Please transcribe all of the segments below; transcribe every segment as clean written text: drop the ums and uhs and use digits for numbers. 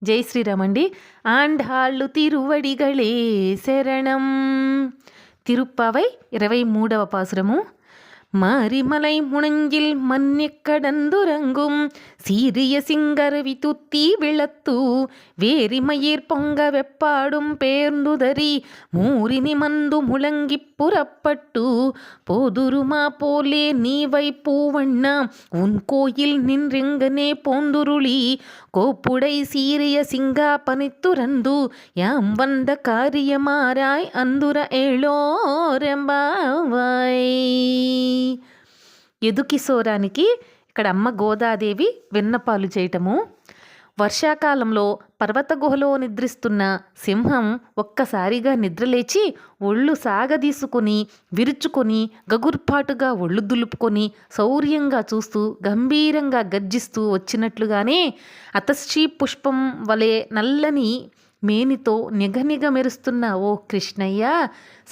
జై శ్రీరామ్ అండి. ఆండాళ్ళు తిరువడిగళే శరణం. తిరుప్పావై 23వ పాసురము. மாரிமலை முனஞ்சில் மண்ணிக்கடந்துறங்கும் சீரிய சிங்கரவி துத்தி விளத்து வேரிமயிர் பொங்க வெப்பாடும் பேர்ந்துதறி மூரினி மந்து முழங்கிப் புறப்பட்டு போதுருமா போலே நீவை பூவண்ணா உன் கோயில் நின்றெங்கனே போந்துருளி கோப்புடை சீரிய சிங்கா பனித்துறந்து யாம் வந்த காரியமாராய் అందుర ఏళోరెంబావాయ్. యదుకిశోరానికి ఇక్కడ అమ్మ గోదాదేవి వెన్నపాలు చేయటము. వర్షాకాలంలో పర్వత గుహలో నిద్రిస్తున్న సింహం ఒక్కసారిగా నిద్రలేచి ఒళ్ళు సాగదీసుకొని విరుచుకొని గగుర్పాటుగా ఒళ్ళు దులుపుకొని శౌర్యంగా చూస్తూ గంభీరంగా గర్జిస్తూ వచ్చినట్లుగానే అతశ్చీ పుష్పం వలె నల్లని మేనితో నిగనిగ మెరుస్తున్న ఓ కృష్ణయ్య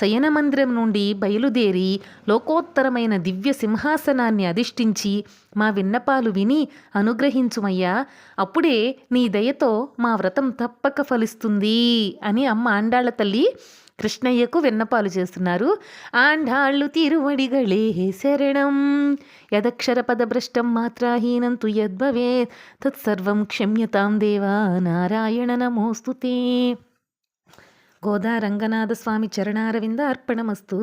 శయన మందిరం నుండి బయలుదేరి లోకోత్తరమైన దివ్య సింహాసనాన్ని అధిష్ఠించి మా విన్నపాలు విని అనుగ్రహించుమయ్యా. అప్పుడే నీ దయతో మా వ్రతం తప్పక ఫలిస్తుంది అని అమ్మ ఆండాళ్ళ తల్లి కృష్ణయ్యకు విన్నపాలు చేస్తున్నారు. ఆండాళ్ళు తిరువడిగళే శరణం. యదక్షర పదభ్రష్టం మాత్రాహీనం తు యద్భవేత్ తత్సర్వం క్షమ్యతాం దేవా నారాయణ నమోస్తుతే. గోదా రంగనాథ స్వామి చరణారవింద అర్పణమస్తు.